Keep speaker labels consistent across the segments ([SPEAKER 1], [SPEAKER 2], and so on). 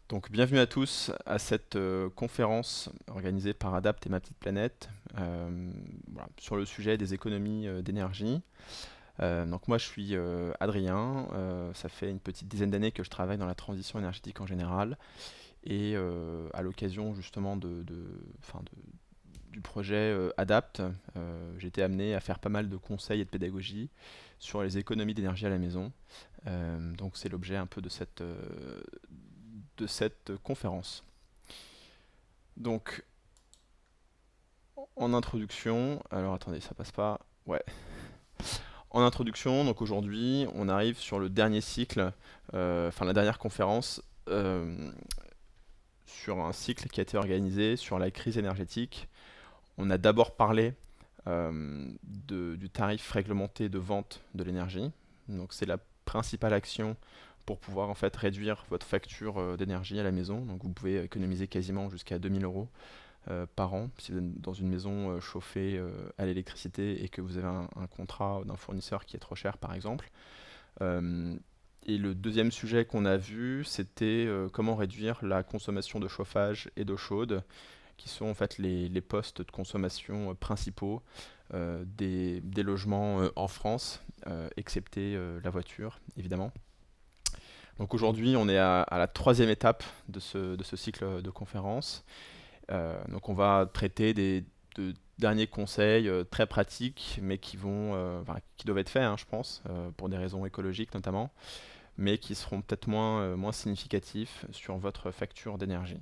[SPEAKER 1] Donc, bienvenue à tous à cette conférence organisée par Adapt et Ma Petite Planète voilà, sur le sujet des économies d'énergie. Donc, moi, je suis Adrien. Ça fait une petite dizaine d'années que je travaille dans la transition énergétique en général. Et à l'occasion justement enfin, du projet Adapt, j'ai été amené à faire pas mal de conseils et de pédagogie sur les économies d'énergie à la maison. Donc, c'est l'objet un peu de cette conférence. Donc, en introduction, alors attendez, ça passe pas. Ouais. En introduction, donc aujourd'hui, on arrive sur le dernier cycle, enfin la dernière conférence sur un cycle qui a été organisé sur la crise énergétique. On a d'abord parlé du tarif réglementé de vente de l'énergie. Donc c'est la principale action pour pouvoir en fait réduire votre facture d'énergie à la maison. Donc vous pouvez économiser quasiment jusqu'à 2000 € par an si vous êtes dans une maison chauffée à l'électricité et que vous avez un contrat d'un fournisseur qui est trop cher par exemple. Euh, et le deuxième sujet qu'on a vu, c'était comment réduire la consommation de chauffage et d'eau chaude, qui sont en fait les postes de consommation principaux des logements en France, excepté la voiture évidemment. Donc aujourd'hui, on est à la troisième étape de ce cycle de conférences. Donc on va traiter de derniers conseils très pratiques, mais qui doivent être faits, hein, je pense, pour des raisons écologiques notamment, mais qui seront peut-être moins significatifs sur votre facture d'énergie.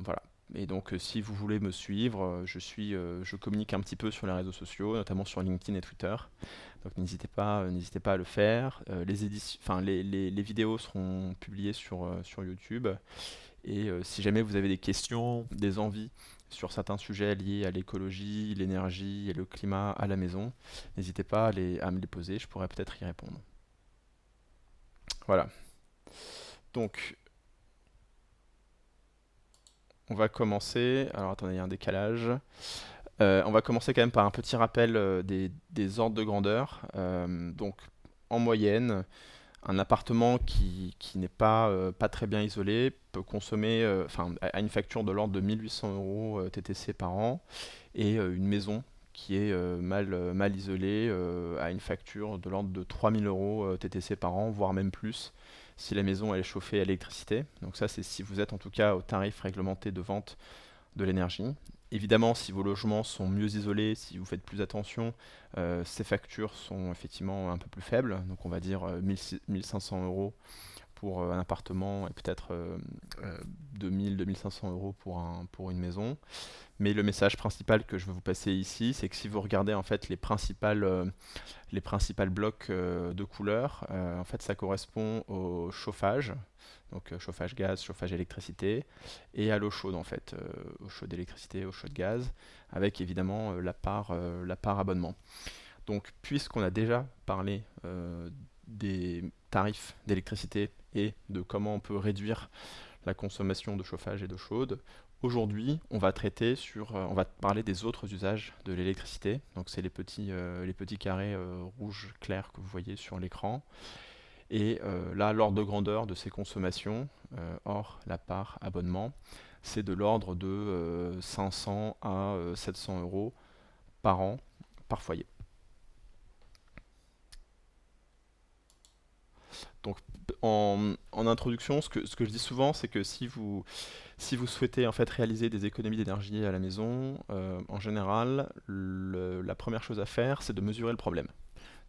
[SPEAKER 1] Voilà. Et donc si vous voulez me suivre, je communique un petit peu sur les réseaux sociaux, notamment sur LinkedIn et Twitter. Donc n'hésitez pas à le faire. Les vidéos seront publiées sur YouTube. Et si jamais vous avez des questions, des envies sur certains sujets liés à l'écologie, l'énergie et le climat à la maison, n'hésitez pas à me les poser, je pourrais peut-être y répondre. Voilà. Donc, on va commencer. Alors, attendez, il y a un décalage. On va commencer quand même par un petit rappel des ordres de grandeur. Donc, en moyenne, un appartement qui n'est pas très bien isolé peut consommer, a une facture de l'ordre de 1800 € TTC par an, et une maison qui est mal isolée a une facture de l'ordre de 3000 € TTC par an, voire même plus, si la maison elle est chauffée à l'électricité. Donc ça, c'est si vous êtes en tout cas au tarif réglementé de vente de l'énergie. Évidemment, si vos logements sont mieux isolés, si vous faites plus attention, ces factures sont effectivement un peu plus faibles. Donc on va dire 1500 € pour un appartement et peut-être 2000-2500 € pour une maison. Mais le message principal que je veux vous passer ici, c'est que si vous regardez en fait les principales blocs de couleurs, en fait ça correspond au chauffage, donc chauffage gaz, chauffage électricité, et à l'eau chaude en fait, eau chaude électricité, eau chaude gaz, avec évidemment la part abonnement. Donc puisqu'on a déjà parlé des tarifs d'électricité et de comment on peut réduire la consommation de chauffage et d'eau chaude, aujourd'hui, on va parler des autres usages de l'électricité. Donc, c'est les petits carrés rouges clairs que vous voyez sur l'écran. Et là, l'ordre de grandeur de ces consommations, hors la part abonnement, c'est de l'ordre de 500 à 700 € par an par foyer. Donc, en introduction, ce que je dis souvent, c'est que si vous souhaitez en fait réaliser des économies d'énergie à la maison, en général, la première chose à faire, c'est de mesurer le problème.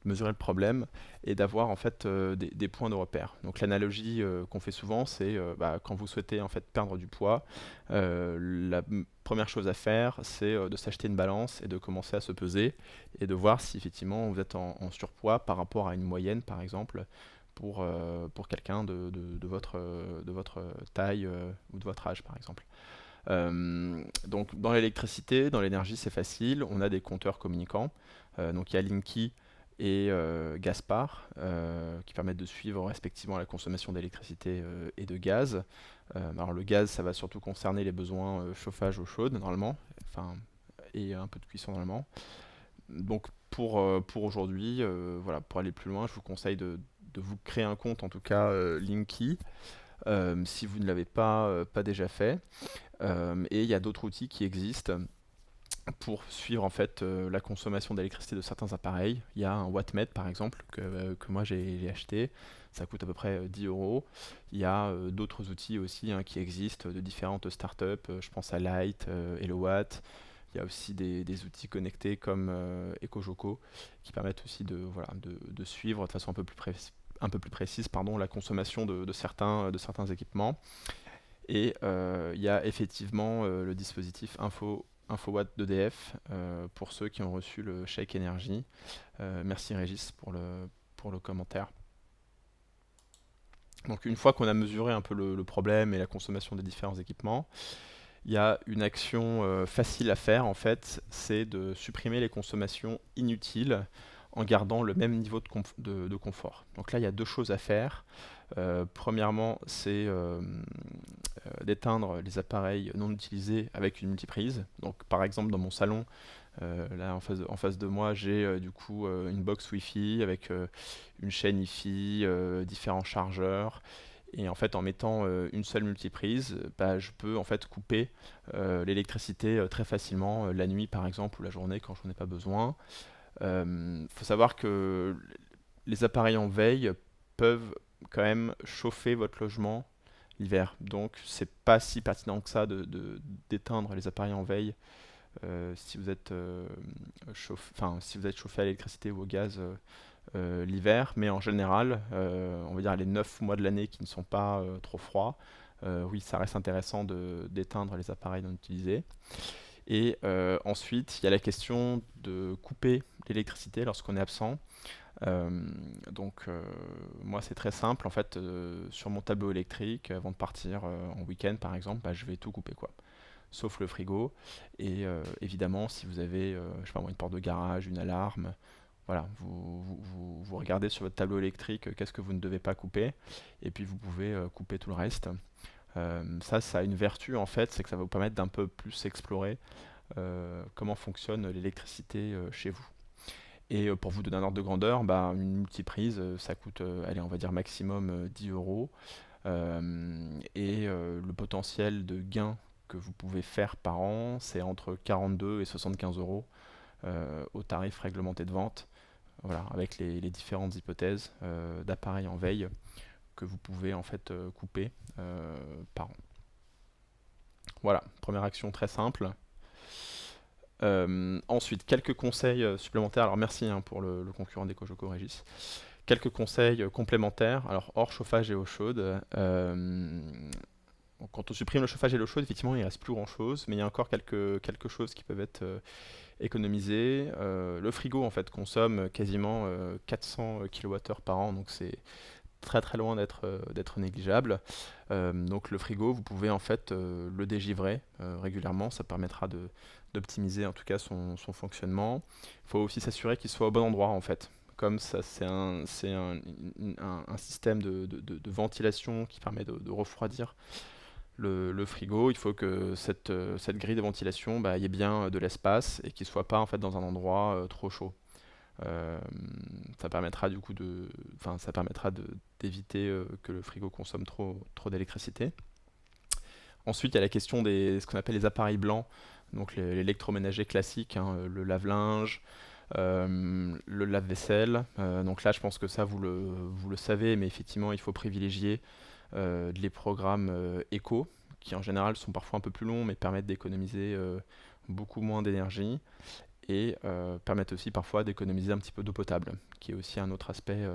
[SPEAKER 1] De mesurer le problème et d'avoir en fait des points de repère. Donc l'analogie qu'on fait souvent, c'est quand vous souhaitez en fait perdre du poids, première chose à faire, c'est de s'acheter une balance et de commencer à se peser et de voir si effectivement vous êtes en surpoids par rapport à une moyenne, par exemple, pour quelqu'un de votre taille ou de votre âge, par exemple. Donc dans l'électricité, dans l'énergie, c'est facile. On a des compteurs communicants. Donc il y a Linky et Gaspard qui permettent de suivre respectivement la consommation d'électricité et de gaz. Alors le gaz, ça va surtout concerner les besoins chauffage, eau chaude normalement, enfin, et un peu de cuisson normalement. Donc pour aujourd'hui, voilà, pour aller plus loin, je vous conseille de vous créer un compte, en tout cas Linky. si vous ne l'avez pas déjà fait. Et il y a d'autres outils qui existent pour suivre en fait la consommation d'électricité de certains appareils. Il y a un Wattmed par exemple que moi j'ai acheté, ça coûte à peu près 10 euros. Il y a d'autres outils aussi hein, qui existent de différentes startups, je pense à Light, HelloWatt. Il y a aussi des outils connectés comme EcoJoco qui permettent aussi voilà, de suivre de façon un peu plus précise pardon, la consommation de certains équipements. Et il y a effectivement le dispositif InfoWatt d'EDF pour ceux qui ont reçu le chèque énergie. Merci Régis pour le commentaire. Donc une fois qu'on a mesuré un peu le problème et la consommation des différents équipements, il y a une action facile à faire en fait, c'est de supprimer les consommations inutiles en gardant le même niveau de confort. Donc là, il y a deux choses à faire. Premièrement, c'est d'éteindre les appareils non utilisés avec une multiprise. Donc par exemple dans mon salon, là en face de moi, j'ai du coup une box Wi-Fi avec une chaîne Wi-Fi, différents chargeurs. Et en fait, en mettant une seule multiprise, bah, je peux en fait couper l'électricité très facilement, la nuit par exemple ou la journée quand j'en ai pas besoin. Faut savoir que les appareils en veille peuvent quand même chauffer votre logement l'hiver. Donc c'est pas si pertinent que ça d'éteindre les appareils en veille si vous êtes si vous êtes chauffé à l'électricité ou au gaz l'hiver, mais en général, on va dire les 9 mois de l'année qui ne sont pas trop froids, oui, ça reste intéressant d'éteindre les appareils non utilisés. Et ensuite, il y a la question de couper l'électricité lorsqu'on est absent. Euh, moi, c'est très simple. En fait, sur mon tableau électrique, avant de partir en week-end, par exemple, bah, je vais tout couper, quoi. Sauf le frigo. Et évidemment, si vous avez, je sais pas moi, une porte de garage, une alarme, voilà, vous regardez sur votre tableau électrique qu'est-ce que vous ne devez pas couper, et puis vous pouvez couper tout le reste. Ça a une vertu en fait, c'est que ça va vous permettre d'un peu plus explorer comment fonctionne l'électricité chez vous. Et pour vous donner un ordre de grandeur, bah, une multiprise, ça coûte, allez, on va dire maximum 10 euros. Le potentiel de gain que vous pouvez faire par an, c'est entre 42 et 75 euros au tarif réglementé de vente. Voilà, avec les différentes hypothèses d'appareils en veille que vous pouvez en fait couper par an. Voilà, première action très simple. Ensuite, quelques conseils supplémentaires. Alors merci hein, pour le concurrent d'EcoJoco, Régis. Quelques conseils complémentaires. Alors hors chauffage et eau chaude. Quand on supprime le chauffage et l'eau chaude, effectivement, il ne reste plus grand-chose, mais il y a encore quelques choses qui peuvent être économisées. Le frigo, en fait, consomme quasiment 400 kWh par an, donc c'est très très loin d'être négligeable. Donc le frigo, vous pouvez en fait le dégivrer régulièrement, ça permettra d'optimiser en tout cas son fonctionnement. Il faut aussi s'assurer qu'il soit au bon endroit en fait. Comme ça, c'est un système de ventilation qui permet de refroidir le frigo. Il faut que cette grille de ventilation, bah, il y ait bien de l'espace et qu'il ne soit pas en fait dans un endroit trop chaud. Euh, Ça permettra du coup ça permettra d'éviter que le frigo consomme trop d'électricité. Ensuite, il y a la question ce qu'on appelle les appareils blancs, donc l'électroménager classique, hein, le lave-linge, le lave-vaisselle. Donc là, je pense que ça, vous le savez, mais effectivement, il faut privilégier les programmes éco, qui en général sont parfois un peu plus longs, mais permettent d'économiser beaucoup moins d'énergie et permettent aussi parfois d'économiser un petit peu d'eau potable, qui est aussi un autre aspect,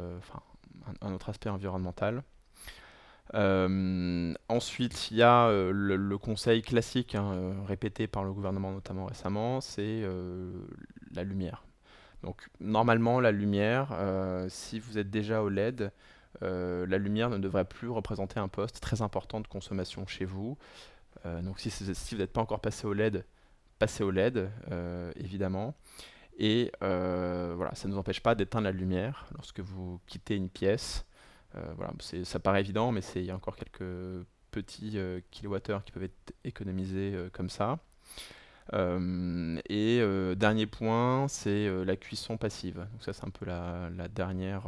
[SPEAKER 1] un autre aspect environnemental. Ensuite, il y a le conseil classique, hein, répété par le gouvernement notamment récemment, c'est la lumière. Donc normalement, la lumière, si vous êtes déjà au LED, la lumière ne devrait plus représenter un poste très important de consommation chez vous. Donc si vous n'êtes pas encore passé au LED, passez au LED, évidemment. Et voilà, ça ne nous empêche pas d'éteindre la lumière lorsque vous quittez une pièce. Voilà, ça paraît évident, mais il y a encore quelques petits kilowattheures qui peuvent être économisés comme ça. Dernier point, c'est la cuisson passive. Donc ça, c'est un peu la dernière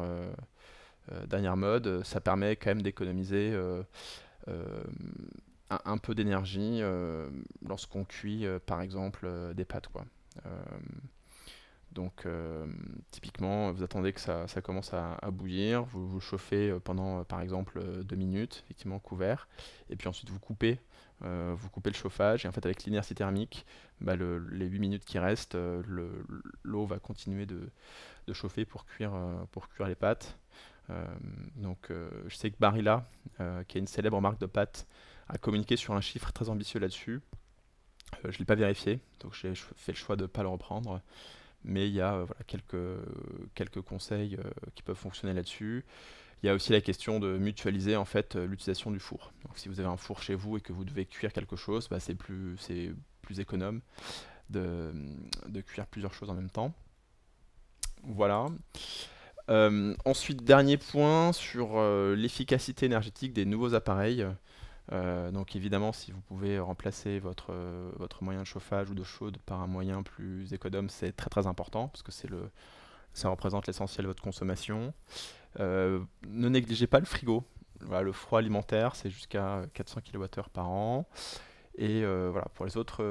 [SPEAKER 1] mode. Ça permet quand même d'économiser euh, un peu d'énergie lorsqu'on cuit, par exemple, des pâtes, quoi. Euh, donc, typiquement, vous attendez que ça commence à bouillir, vous chauffez pendant, par exemple, 2 minutes, effectivement couvert, et puis ensuite vous coupez le chauffage, et en fait, avec l'inertie thermique, bah, les 8 minutes qui restent, l'eau va continuer de chauffer pour cuire les pâtes. Euh, je sais que Barilla, qui est une célèbre marque de pâtes, a communiqué sur un chiffre très ambitieux là-dessus. Je ne l'ai pas vérifié, donc j'ai fait le choix de ne pas le reprendre. Mais il y a voilà, quelques conseils qui peuvent fonctionner là-dessus. Il y a aussi la question de mutualiser en fait l'utilisation du four. Donc, si vous avez un four chez vous et que vous devez cuire quelque chose, bah, c'est plus économe de, de cuire plusieurs choses en même temps. Voilà. Ensuite, dernier point sur l'efficacité énergétique des nouveaux appareils. Donc évidemment, si vous pouvez remplacer votre moyen de chauffage ou de chaude par un moyen plus économe, c'est très très important parce que ça représente l'essentiel de votre consommation. Ne négligez pas le frigo. Voilà, le froid alimentaire, c'est jusqu'à 400 kWh par an. Et voilà, pour les autres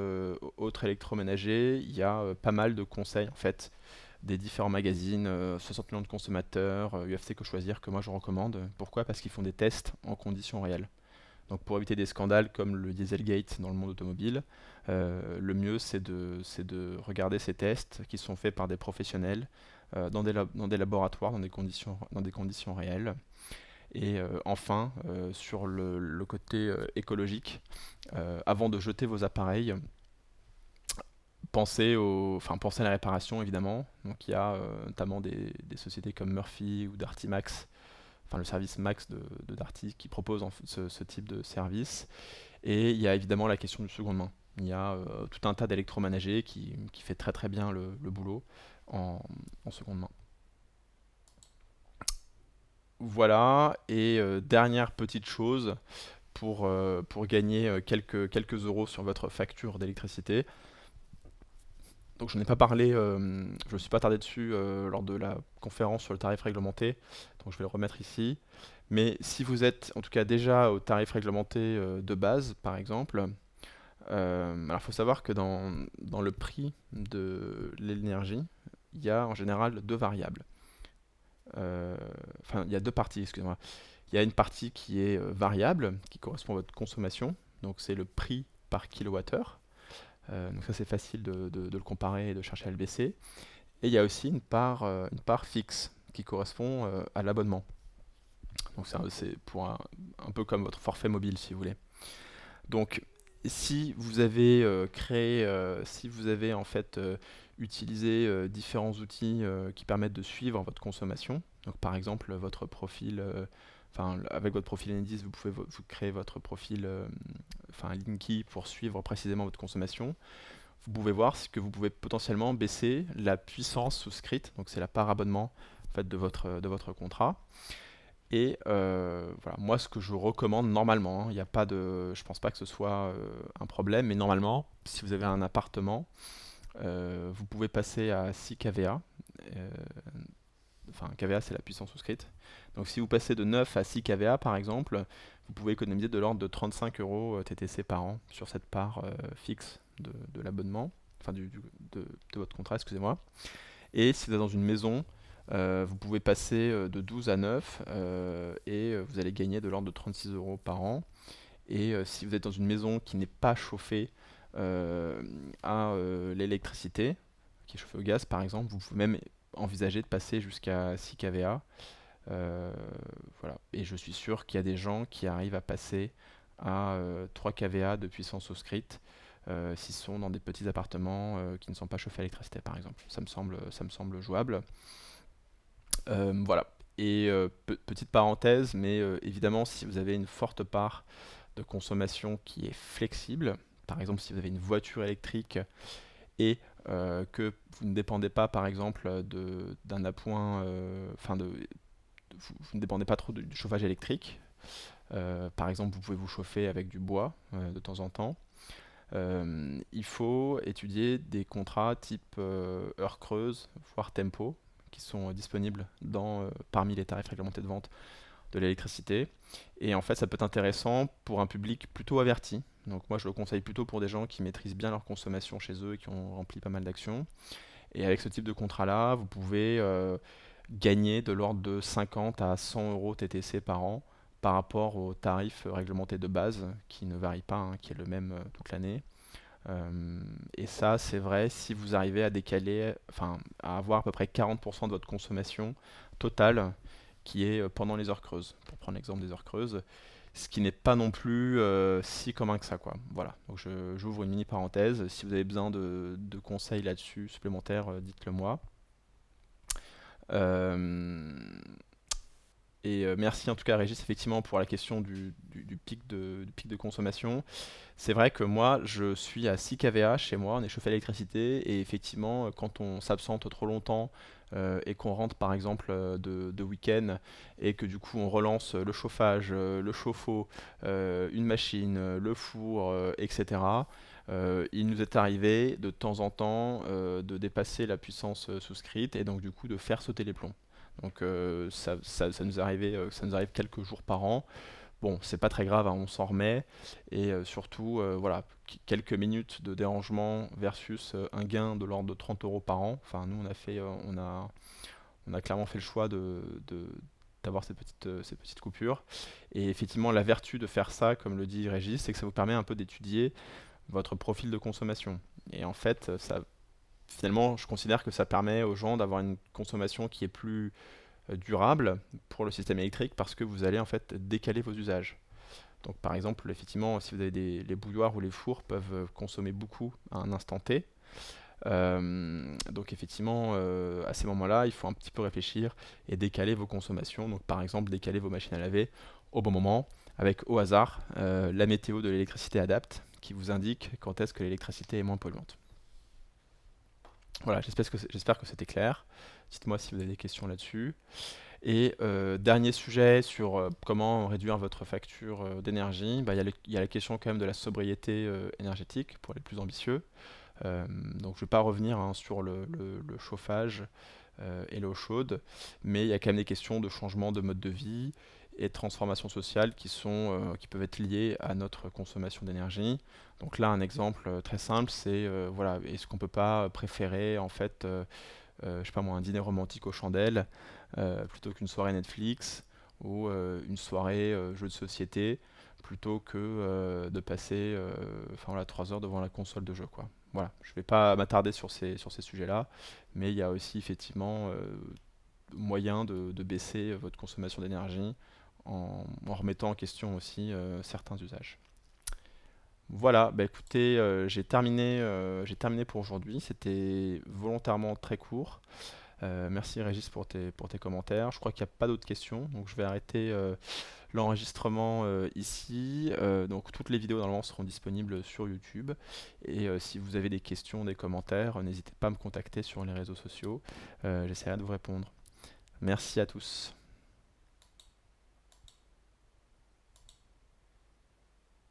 [SPEAKER 1] électroménagers, il y a pas mal de conseils en fait des différents magazines, 60 millions de consommateurs, UFC Que Choisir que moi je recommande. Pourquoi? Parce qu'ils font des tests en conditions réelles. Donc pour éviter des scandales comme le Dieselgate dans le monde automobile, le mieux c'est de regarder ces tests qui sont faits par des professionnels dans des laboratoires, dans des conditions réelles. Et enfin, sur le côté écologique, avant de jeter vos appareils, pensez à la réparation évidemment. Donc il y a notamment des sociétés comme Murphy ou Darty Max, enfin le service Max de Darty qui propose ce type de service. Et il y a évidemment la question du seconde main. Il y a tout un tas d'électroménagers qui fait très très bien le boulot en, en seconde main. Voilà, et dernière petite chose pour gagner quelques euros sur votre facture d'électricité. Donc je n'ai pas parlé, je ne suis pas tardé dessus lors de la conférence sur le tarif réglementé, donc je vais le remettre ici. Mais si vous êtes en tout cas déjà au tarif réglementé de base, par exemple, alors il faut savoir que dans le prix de l'énergie, il y a en général deux variables. Enfin, il y a deux parties, excusez-moi. Il y a une partie qui est variable, qui correspond à votre consommation, donc c'est le prix par kilowattheure. Donc ça c'est facile de le comparer et de chercher à le baisser. Et il y a aussi une part fixe qui correspond à l'abonnement. Donc c'est pour un peu comme votre forfait mobile si vous voulez. Donc si vous avez en fait utilisé différents outils qui permettent de suivre votre consommation, donc par exemple votre profil, enfin avec votre profil Enedis, vous pouvez vous créer votre profil, enfin Linky pour suivre précisément votre consommation. Vous pouvez voir que vous pouvez potentiellement baisser la puissance souscrite, donc c'est la part abonnement en fait, de votre contrat. Et voilà, moi ce que je recommande normalement, il n'y a pas de, je pense pas que ce soit un problème, mais normalement, si vous avez un appartement, vous pouvez passer à 6 kVA. euh, Enfin, kVA c'est la puissance souscrite. Donc si vous passez de 9 à 6 kVA par exemple, vous pouvez économiser de l'ordre de 35 euros TTC par an sur cette part fixe de l'abonnement, enfin de votre contrat, excusez-moi. Et si vous êtes dans une maison, vous pouvez passer de 12 à 9 et vous allez gagner de l'ordre de 36 euros par an. Et si vous êtes dans une maison qui n'est pas chauffée à l'électricité, qui est chauffée au gaz par exemple, vous pouvez même envisager de passer jusqu'à 6 kVA. Euh, voilà. Et je suis sûr qu'il y a des gens qui arrivent à passer à 3 kVA de puissance souscrite s'ils sont dans des petits appartements qui ne sont pas chauffés à l'électricité par exemple. Ça me semble jouable. Voilà. Et petite parenthèse, mais évidemment, si vous avez une forte part de consommation qui est flexible, par exemple si vous avez une voiture électrique et que vous ne dépendez pas, par exemple, d'un appoint, enfin vous ne dépendez pas trop du chauffage électrique. Par exemple, vous pouvez vous chauffer avec du bois de temps en temps. Il faut étudier des contrats type heure creuse, voire tempo, qui sont disponibles parmi les tarifs réglementés de vente de l'électricité. Et en fait, ça peut être intéressant pour un public plutôt averti. Donc moi, je le conseille plutôt pour des gens qui maîtrisent bien leur consommation chez eux et qui ont rempli pas mal d'actions. Et avec ce type de contrat-là, vous pouvez gagner de l'ordre de 50 à 100 euros TTC par an par rapport au tarif réglementé de base qui ne varie pas, hein, qui est le même toute l'année. Et ça, c'est vrai si vous arrivez à décaler, enfin, à avoir à peu près 40% de votre consommation totale qui est pendant les heures creuses, pour prendre l'exemple des heures creuses, ce qui n'est pas non plus si commun que ça, quoi. Voilà, donc j'ouvre une mini parenthèse. Si vous avez besoin de conseils là-dessus supplémentaires, dites-le moi. Euh, merci en tout cas Régis effectivement pour la question du pic de consommation. C'est vrai que moi je suis à 6 kVA chez moi, on est chauffé à l'électricité et effectivement quand on s'absente trop longtemps et qu'on rentre par exemple de week-end et que du coup on relance le chauffage, le chauffe-eau, une machine, le four, etc. Il nous est arrivé de temps en temps de dépasser la puissance souscrite et donc du coup de faire sauter les plombs. Donc ça nous arrive quelques jours par an. Bon, c'est pas très grave, hein, on s'en remet. Et surtout, voilà, quelques minutes de dérangement versus un gain de l'ordre de 30 euros par an. Enfin, nous, on a clairement fait le choix d'avoir ces petites coupures. Et effectivement, la vertu de faire ça, comme le dit Régis, c'est que ça vous permet un peu d'étudier votre profil de consommation. Et en fait, finalement, je considère que ça permet aux gens d'avoir une consommation qui est plus durable pour le système électrique parce que vous allez en fait décaler vos usages. Donc par exemple, effectivement, si vous avez les bouilloires ou les fours peuvent consommer beaucoup à un instant T. Donc effectivement, à ces moments-là, il faut un petit peu réfléchir et décaler vos consommations. Donc par exemple, décaler vos machines à laver au bon moment, avec au hasard la météo de l'électricité adapte qui vous indique quand est-ce que l'électricité est moins polluante. Voilà, j'espère que c'était clair. Dites-moi si vous avez des questions là-dessus. Et dernier sujet sur comment réduire votre facture d'énergie, bah, il y a la question quand même de la sobriété énergétique pour les plus ambitieux. Donc je ne vais pas revenir hein, sur le chauffage et l'eau chaude, mais il y a quand même des questions de changement de mode de vie et de transformation sociale qui peuvent être liées à notre consommation d'énergie. Donc là, un exemple très simple, c'est voilà, est-ce qu'on ne peut pas préférer en fait je sais pas moi, un dîner romantique aux chandelles plutôt qu'une soirée Netflix ou une soirée jeu de société plutôt que de passer enfin, voilà, 3 heures devant la console de jeu, quoi. Voilà, je ne vais pas m'attarder sur ces sujets-là, mais il y a aussi effectivement moyen de baisser votre consommation d'énergie en remettant en question aussi certains usages. Voilà, bah écoutez, j'ai terminé pour aujourd'hui. C'était volontairement très court. Merci Régis pour tes commentaires. Je crois qu'il n'y a pas d'autres questions, donc je vais arrêter l'enregistrement ici. Donc toutes les vidéos normalement seront disponibles sur YouTube. Et si vous avez des questions, des commentaires, n'hésitez pas à me contacter sur les réseaux sociaux. J'essaierai de vous répondre. Merci à tous.